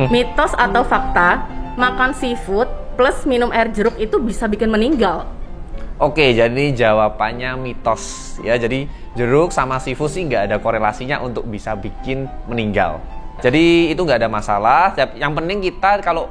Mitos atau fakta, makan seafood plus minum air jeruk itu bisa bikin meninggal? Oke, jadi jawabannya mitos ya. Jadi jeruk sama seafood sih nggak ada korelasinya untuk bisa bikin meninggal. Jadi itu nggak ada masalah. Yang penting kita kalau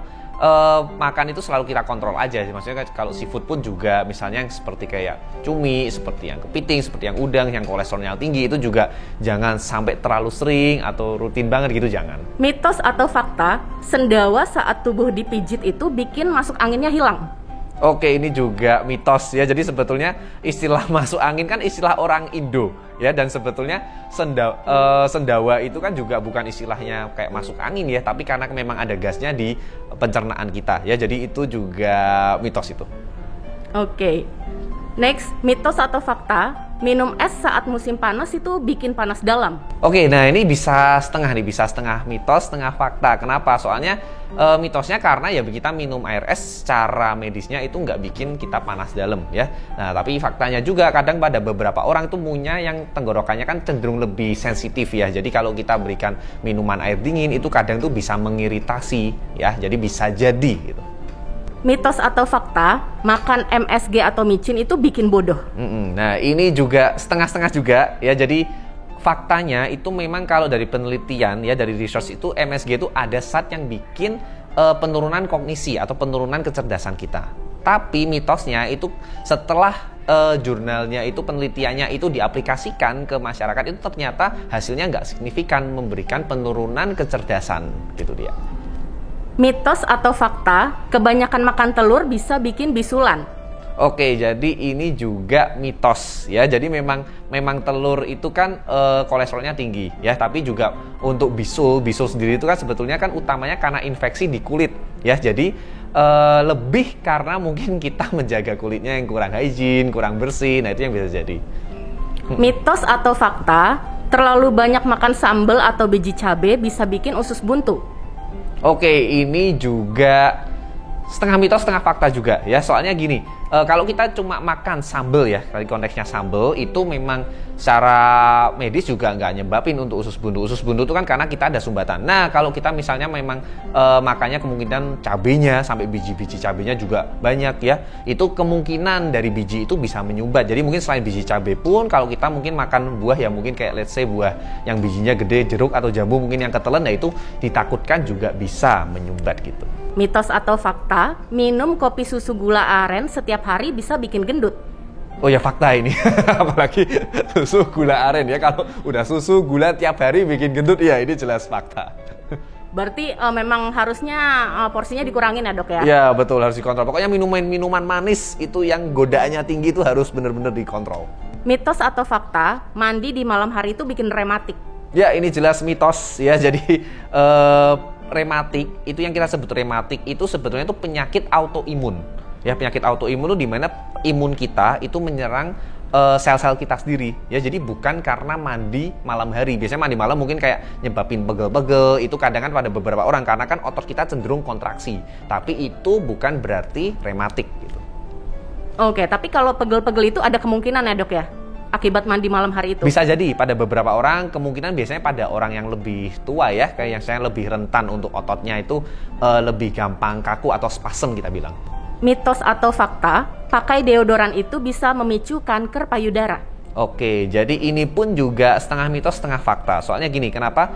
makan itu selalu kita kontrol aja. Maksudnya kalau seafood pun juga, misalnya yang seperti kayak cumi, seperti yang kepiting, seperti yang udang, yang kolesterolnya tinggi, itu juga jangan sampai terlalu sering atau rutin banget gitu, jangan. Mitos atau fakta, sendawa saat tubuh dipijit itu bikin masuk anginnya hilang? Oke, ini juga mitos ya. Jadi sebetulnya istilah masuk angin kan istilah orang Indo ya, dan sebetulnya sendawa itu kan juga bukan istilahnya kayak masuk angin ya, tapi karena memang ada gasnya di pencernaan kita ya. Jadi itu juga mitos itu. Oke. Next, mitos atau fakta, minum es saat musim panas itu bikin panas dalam? Oke, nah ini bisa setengah nih, bisa setengah mitos, setengah fakta. Kenapa? Soalnya mitosnya karena ya kita minum air es secara medisnya itu nggak bikin kita panas dalam ya. Nah, tapi faktanya juga kadang pada beberapa orang tuh punya yang tenggorokannya kan cenderung lebih sensitif ya. Jadi kalau kita berikan minuman air dingin itu kadang tuh bisa mengiritasi ya. Jadi bisa jadi gitu. Mitos atau fakta, makan MSG atau micin itu bikin bodoh? Nah, ini juga setengah-setengah juga ya. Jadi faktanya itu memang kalau dari penelitian ya, dari research itu MSG itu ada zat yang bikin penurunan kognisi atau penurunan kecerdasan kita. Tapi mitosnya itu setelah jurnalnya itu, penelitiannya itu diaplikasikan ke masyarakat, itu ternyata hasilnya nggak signifikan memberikan penurunan kecerdasan, gitu dia. Mitos atau fakta, kebanyakan makan telur bisa bikin bisulan? Oke, jadi ini juga mitos ya. Jadi memang telur itu kan kolesterolnya tinggi ya, tapi juga untuk bisul sendiri itu kan sebetulnya kan utamanya karena infeksi di kulit ya. Jadi lebih karena mungkin kita menjaga kulitnya yang kurang hygiene, kurang bersih. Nah, itu yang bisa jadi. Mitos atau fakta, terlalu banyak makan sambal atau biji cabai bisa bikin usus buntu? Oke, ini juga setengah mitos, setengah fakta juga ya. Soalnya gini, kalau kita cuma makan sambal ya, kali konteksnya sambal, itu memang secara medis juga nggak nyebabin untuk usus buntu. Usus buntu itu kan karena kita ada sumbatan. Nah, kalau kita misalnya memang makannya kemungkinan cabenya, sampai biji-biji cabenya juga banyak ya, itu kemungkinan dari biji itu bisa menyumbat. Jadi mungkin selain biji cabai pun, kalau kita mungkin makan buah yang mungkin kayak let's say buah yang bijinya gede, jeruk atau jambu mungkin yang ketelan, nah itu ditakutkan juga bisa menyumbat gitu. Mitos atau fakta, minum kopi susu gula aren setiap hari bisa bikin gendut? Oh ya, fakta ini. Apalagi susu gula aren ya. Kalau udah susu gula tiap hari bikin gendut, ya ini jelas fakta. Berarti memang harusnya porsinya dikurangin ya, Dok ya? Ya betul, harus dikontrol. Pokoknya minuman manis itu yang godaannya tinggi itu harus benar-benar dikontrol. Mitos atau fakta, mandi di malam hari itu bikin rematik? Ya, ini jelas mitos ya. Jadi rematik itu, yang kita sebut rematik itu sebetulnya itu penyakit autoimun. Ya, penyakit autoimun itu di mana imun kita itu menyerang sel-sel kita sendiri ya. Jadi bukan karena mandi malam hari. Biasanya mandi malam mungkin kayak nyebabin pegel-pegel, itu kadang kan pada beberapa orang karena kan otot kita cenderung kontraksi. Tapi itu bukan berarti rematik gitu. Oke, tapi kalau pegel-pegel itu ada kemungkinan ya, Dok ya? Akibat mandi malam hari itu? Bisa jadi pada beberapa orang, kemungkinan biasanya pada orang yang lebih tua ya, kayak yang saya lebih rentan untuk ototnya itu lebih gampang kaku atau spasem kita bilang. Mitos atau fakta, pakai deodoran itu bisa memicu kanker payudara? Oke, jadi ini pun juga setengah mitos, setengah fakta. Soalnya gini, kenapa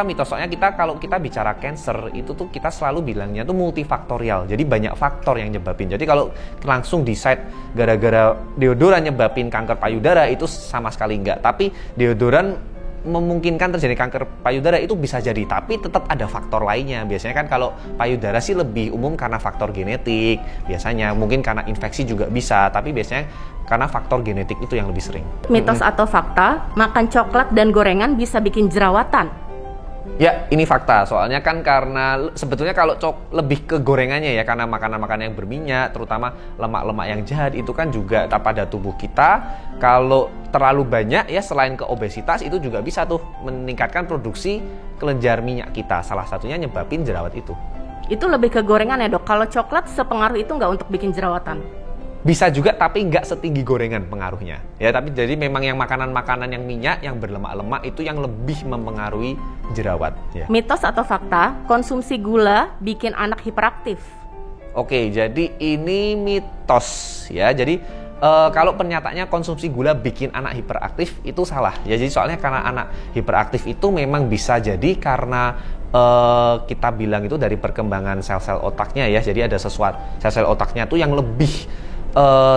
mitos? Soalnya kalau kita bicara cancer, itu tuh kita selalu bilangnya tuh multifaktorial. Jadi banyak faktor yang nyebabin. Jadi kalau langsung decide gara-gara deodoran nyebabin kanker payudara, itu sama sekali enggak. Tapi deodoran memungkinkan terjadi kanker payudara itu bisa jadi, tapi tetap ada faktor lainnya. Biasanya kan kalau payudara sih lebih umum karena faktor genetik, biasanya mungkin karena infeksi juga bisa, tapi biasanya karena faktor genetik itu yang lebih sering. Mitos atau fakta, makan coklat dan gorengan bisa bikin jerawatan? Ya, ini fakta. Soalnya kan karena sebetulnya kalau lebih ke gorengannya ya, karena makanan-makanan yang berminyak, terutama lemak-lemak yang jahat, itu kan juga pada tubuh kita. Kalau terlalu banyak ya, selain ke obesitas, itu juga bisa tuh meningkatkan produksi kelenjar minyak kita. Salah satunya nyebabin jerawat itu. Itu lebih ke gorengan ya, Dok? Kalau coklat sepengaruh itu nggak untuk bikin jerawatan? Bisa juga tapi nggak setinggi gorengan pengaruhnya. Ya, tapi jadi memang yang makanan-makanan yang minyak, yang berlemak-lemak itu yang lebih mempengaruhi jerawat. Ya. Mitos atau fakta, konsumsi gula bikin anak hiperaktif? Oke, jadi ini mitos ya. Jadi kalau pernyataannya konsumsi gula bikin anak hiperaktif itu salah. Ya, jadi soalnya karena anak hiperaktif itu memang bisa jadi karena kita bilang itu dari perkembangan sel-sel otaknya ya. Jadi ada sesuatu sel-sel otaknya tuh yang lebih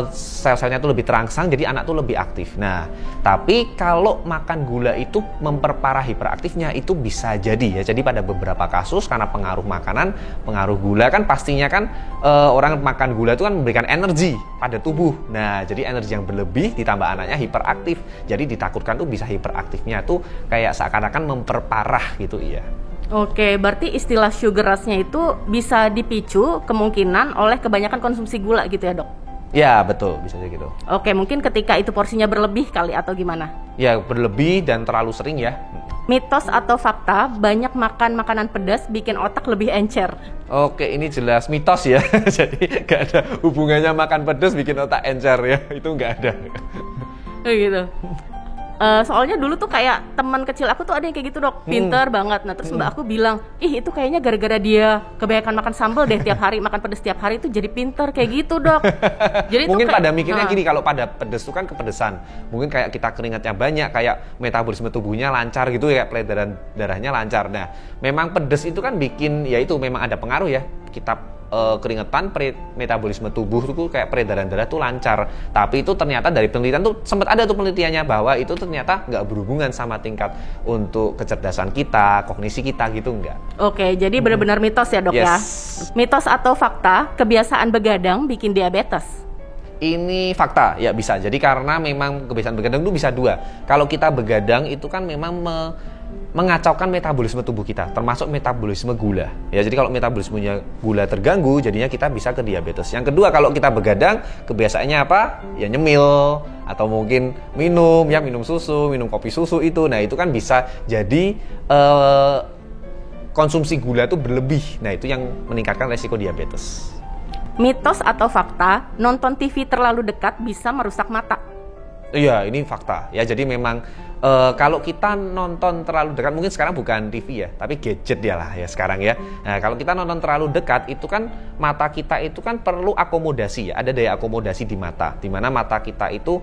sel-selnya tuh lebih terangsang, jadi anak tuh lebih aktif. Nah, tapi kalau makan gula itu memperparah hiperaktifnya itu bisa jadi ya. Jadi pada beberapa kasus karena pengaruh makanan, pengaruh gula kan pastinya kan orang makan gula itu kan memberikan energi pada tubuh. Nah, jadi energi yang berlebih ditambah anaknya hiperaktif. Jadi ditakutkan tuh bisa hiperaktifnya tuh kayak seakan-akan memperparah gitu iya. Oke, berarti istilah sugar rush-nya itu bisa dipicu kemungkinan oleh kebanyakan konsumsi gula gitu ya, Dok? Ya, betul, bisa jadi gitu. Oke, mungkin ketika itu porsinya berlebih kali atau gimana? Ya, berlebih dan terlalu sering ya. Mitos atau fakta, banyak makan makanan pedas bikin otak lebih encer? Oke, ini jelas mitos ya. Jadi nggak ada hubungannya makan pedas bikin otak encer ya. Itu nggak ada. Gitu. Soalnya dulu tuh kayak teman kecil aku tuh ada yang kayak gitu, Dok, pinter banget. Nah terus mbak aku bilang, ih itu kayaknya gara-gara dia kebanyakan makan sambal deh tiap hari, makan pedas tiap hari itu jadi pinter kayak gitu, Dok. Jadi mungkin kayak, pada mikirnya gini, kalau pada pedas itu kan kepedesan. Mungkin kayak kita keringatnya banyak, kayak metabolisme tubuhnya lancar gitu ya, peredaran darahnya lancar. Nah memang pedas itu kan bikin, ya itu memang ada pengaruh ya. Kita keringetan, metabolisme tubuh itu kayak peredaran darah tuh lancar. Tapi itu ternyata dari penelitian tuh sempat ada tuh penelitiannya bahwa itu ternyata nggak berhubungan sama tingkat untuk kecerdasan kita, kognisi kita gitu enggak. Oke, jadi benar-benar mitos ya, Dok. Yes. Ya. Mitos atau fakta, kebiasaan begadang bikin diabetes? Ini fakta, ya bisa. Jadi karena memang kebiasaan begadang itu bisa dua. Kalau kita begadang itu kan memang mengacaukan metabolisme tubuh kita, termasuk metabolisme gula. Ya, jadi kalau metabolismenya gula terganggu, jadinya kita bisa ke diabetes. Yang kedua, kalau kita begadang, kebiasaannya apa? Ya nyemil atau mungkin minum susu, minum kopi susu itu. Nah, itu kan bisa jadi konsumsi gula itu berlebih. Nah, itu yang meningkatkan resiko diabetes. Mitos atau fakta, nonton TV terlalu dekat bisa merusak mata? Iya, ini fakta. Ya, jadi memang kalau kita nonton terlalu dekat, mungkin sekarang bukan TV ya, tapi gadget dia lah ya sekarang ya. Nah, kalau kita nonton terlalu dekat, itu kan mata kita itu kan perlu akomodasi ya, ada daya akomodasi di mata, di mana mata kita itu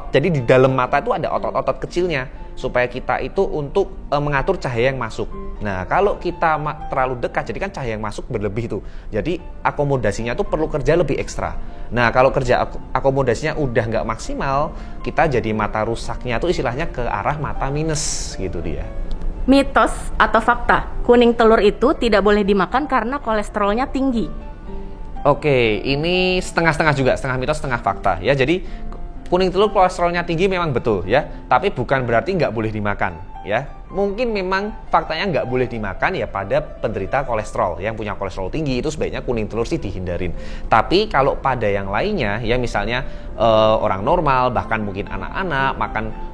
jadi di dalam mata itu ada otot-otot kecilnya supaya kita itu untuk mengatur cahaya yang masuk. Nah, kalau kita terlalu dekat, jadi kan cahaya yang masuk berlebih tuh. Jadi akomodasinya tuh perlu kerja lebih ekstra. Nah, kalau kerja akomodasinya udah nggak maksimal, kita jadi mata rusaknya tuh istilahnya ke arah mata minus gitu dia. Mitos atau fakta, kuning telur itu tidak boleh dimakan karena kolesterolnya tinggi? Oke, ini setengah-setengah juga, setengah mitos, setengah fakta ya. Jadi kuning telur kolesterolnya tinggi memang betul ya, tapi bukan berarti nggak boleh dimakan ya. Mungkin memang faktanya nggak boleh dimakan ya pada penderita kolesterol yang punya kolesterol tinggi, itu sebaiknya kuning telur sih dihindarin. Tapi kalau pada yang lainnya ya, misalnya orang normal, bahkan mungkin anak-anak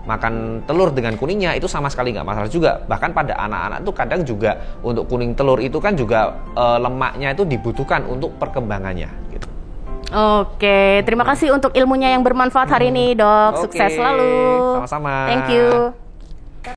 makan telur dengan kuningnya itu sama sekali nggak masalah juga. Bahkan pada anak-anak tuh kadang juga untuk kuning telur itu kan juga lemaknya itu dibutuhkan untuk perkembangannya gitu. Oke, terima kasih untuk ilmunya yang bermanfaat hari ini, Dok. Sukses selalu. Sama-sama. Thank you.